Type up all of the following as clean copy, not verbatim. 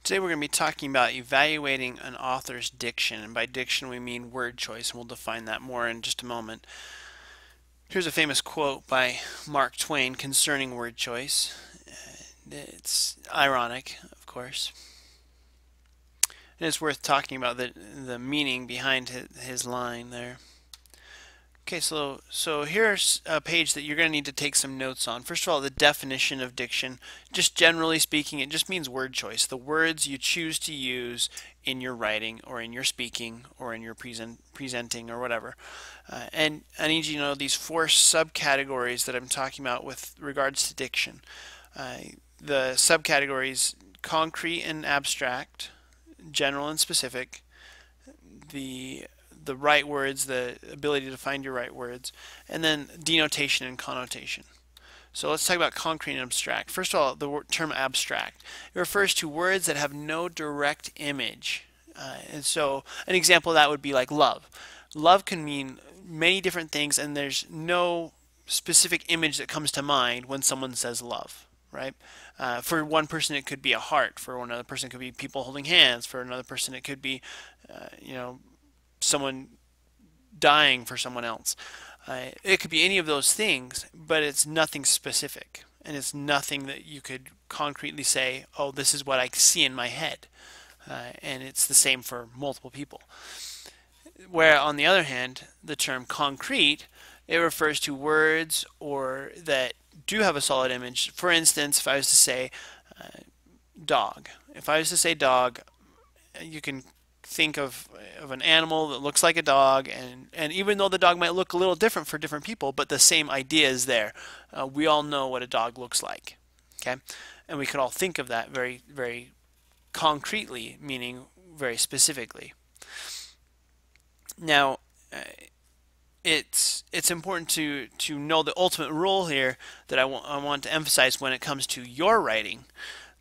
Today we're going to be talking about evaluating an author's diction, and by diction we mean word choice, and we'll define that more in just a moment. Here's a famous quote by Mark Twain concerning word choice. It's ironic, of course, and it's worth talking about the meaning behind his line there. Okay, so here's a page that you're going to need to take some notes on. First of all, the definition of diction. Just generally speaking, it just means word choice. The words you choose to use in your writing or in your speaking or in your presenting or whatever. And I need you to know these four subcategories that I'm talking about with regards to diction. The subcategories: concrete and abstract, general and specific, the right words, the ability to find your right words, and then denotation and connotation. So let's talk about concrete and abstract. First of all, the term abstract. It refers to words that have no direct image. And so an example of that would be like love. Love can mean many different things, and there's no specific image that comes to mind when someone says love, right? For one person it could be a heart, for another person it could be people holding hands, for another person it could be someone dying for someone else. It could be any of those things, but it's nothing specific, and it's nothing that you could concretely say, oh, this is what I see in my head. And it's the same for multiple people. Where on the other hand, the term concrete, it refers to words or that do have a solid image. For instance, if I was to say dog. If I was to say dog, you can think of an animal that looks like a dog, and even though the dog might look a little different for different people, but the same idea is there. We all know what a dog looks like, okay? And we could all think of that very, very concretely, meaning very specifically. Now, it's important to know the ultimate rule here that I want to emphasize when it comes to your writing.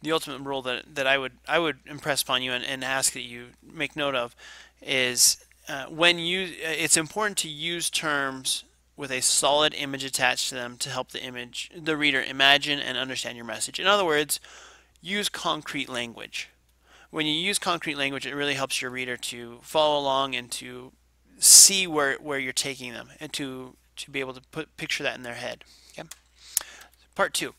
The ultimate rule that I would impress upon you and ask that you make note of is it's important to use terms with a solid image attached to them to help the reader imagine and understand your message. In other words, use concrete language. When you use concrete language, it really helps your reader to follow along and to see where you're taking them, and to be able to picture that in their head. Okay? Part 2.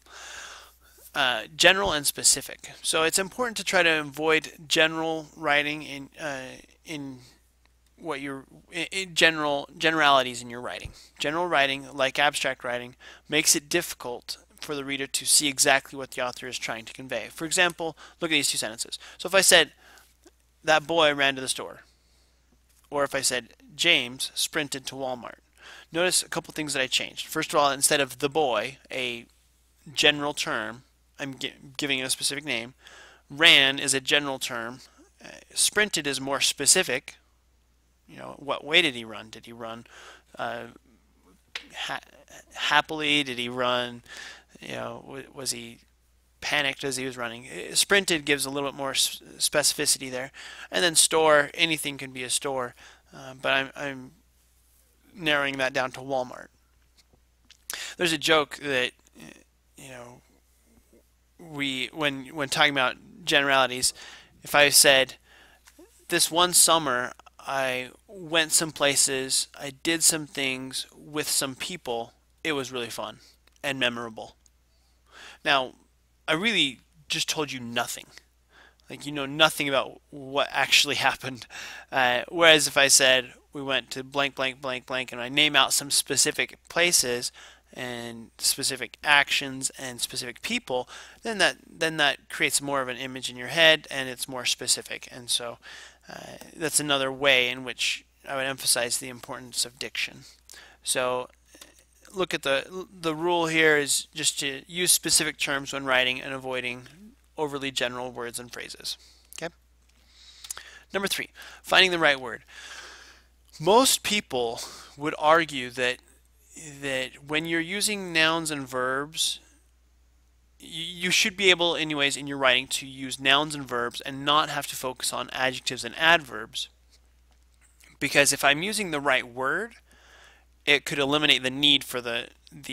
General and specific. So it's important to try to avoid general writing in what generalities in your writing. General writing, like abstract writing, makes it difficult for the reader to see exactly what the author is trying to convey. For example, look at these two sentences. So if I said, that boy ran to the store, or if I said, James sprinted to Walmart, notice a couple things that I changed. First of all, instead of the boy, a general term, I'm giving it a specific name. Ran is a general term. Sprinted is more specific. What way did he run? Did he run happily? Did he run? Was he panicked as he was running? Sprinted gives a little bit more specificity there. And then store, anything can be a store, but I'm narrowing that down to Walmart. There's a joke that when talking about generalities, if I said, this one summer I went some places, I did some things with some people, it was really fun and memorable. Now, I really just told you nothing. Like, you know nothing about what actually happened. Whereas if I said, we went to blank, blank, blank, blank, and I name out some specific places and specific actions and specific people, then that creates more of an image in your head, and it's more specific. And so that's another way in which I would emphasize the importance of diction. So look at the rule here is just to use specific terms when writing and avoiding overly general words and phrases. Okay. Number 3, finding the right word. Most people would argue that when you're using nouns and verbs, you should be able anyways in your writing to use nouns and verbs and not have to focus on adjectives and adverbs, because if I'm using the right word, it could eliminate the need for the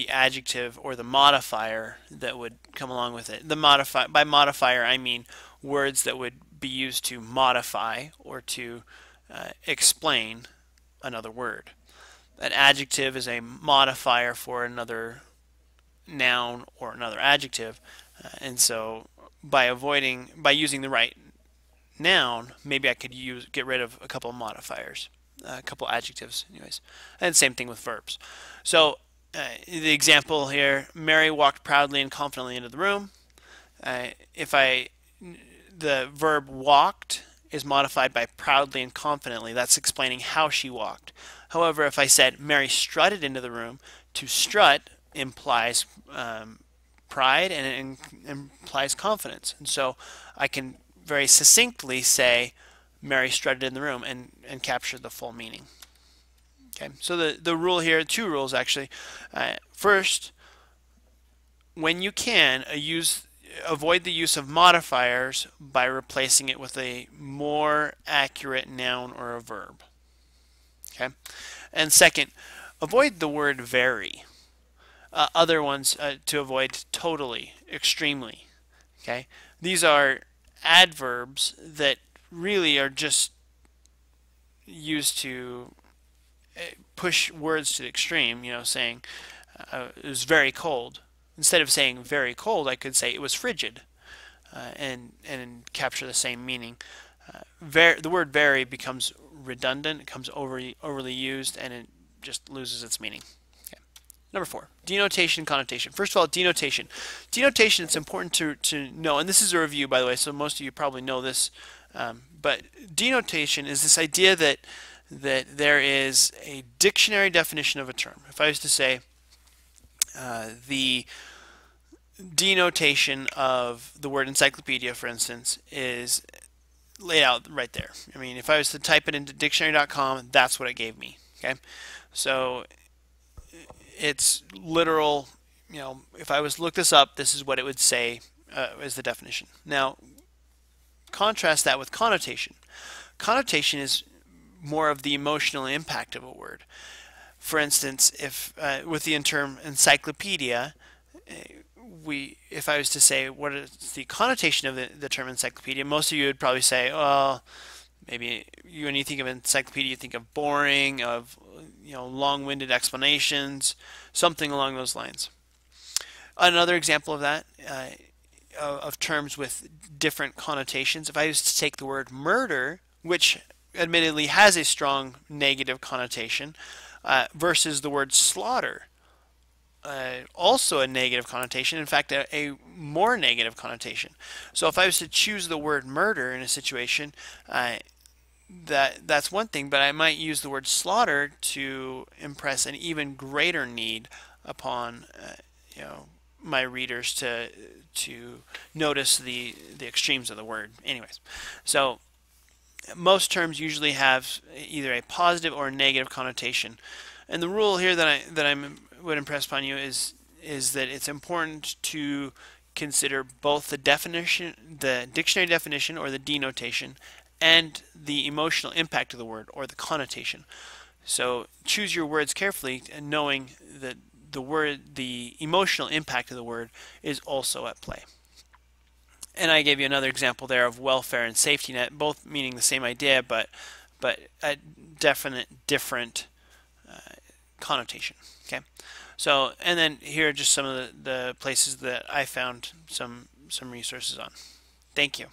adjective or the modifier that would come along with it. By modifier I mean words that would be used to modify or to explain another word. An adjective is a modifier for another noun or another adjective, and so by using the right noun, maybe I could get rid of a couple of modifiers, a couple adjectives, anyways. And same thing with verbs. So the example here: Mary walked proudly and confidently into the room. The verb walked is modified by proudly and confidently. That's explaining how she walked. However, if I said Mary strutted into the room, to strut implies pride and it implies confidence. And so I can very succinctly say Mary strutted in the room and capture the full meaning. Okay, so the rule here, two rules actually. First, when you can, avoid the use of modifiers by replacing it with a more accurate noun or a verb. Okay, and second, avoid the word very. Other ones to avoid: totally, extremely. Okay, these are adverbs that really are just used to push words to the extreme. Saying it was very cold. Instead of saying very cold, I could say it was frigid, and capture the same meaning. The word very becomes redundant, it becomes overly used, and it just loses its meaning. Okay. Number 4, denotation, connotation. First of all, denotation. Denotation, it's important to know, and this is a review, by the way, so most of you probably know this, but denotation is this idea that there is a dictionary definition of a term. If I was to say the denotation of the word encyclopedia, for instance, is laid out right there. I mean, if I was to type it into dictionary.com, that's what it gave me. Okay, so it's literal. If I was to look this up, this is what it would say as the definition. Now, contrast that with connotation. Connotation is more of the emotional impact of a word. For instance, if with the term encyclopedia, if I was to say what is the connotation of the term encyclopedia, most of you would probably say, well, maybe when you think of encyclopedia, you think of boring, of long-winded explanations, something along those lines. Another example of that, of terms with different connotations, if I was to take the word murder, which admittedly has a strong negative connotation, versus the word slaughter, also a negative connotation, in fact a more negative connotation. So if I was to choose the word murder in a situation, that's one thing, but I might use the word slaughter to impress an even greater need upon my readers to notice the extremes of the word. Anyways, so most terms usually have either a positive or a negative connotation, and the rule here that I would impress upon you is that it's important to consider both the definition, the dictionary definition or the denotation, and the emotional impact of the word or the connotation. So choose your words carefully, and knowing that the emotional impact of the word is also at play. And I gave you another example there of welfare and safety net, both meaning the same idea, but a definite different connotation. Okay, so and then here are just some of the places that I found some resources on. Thank you.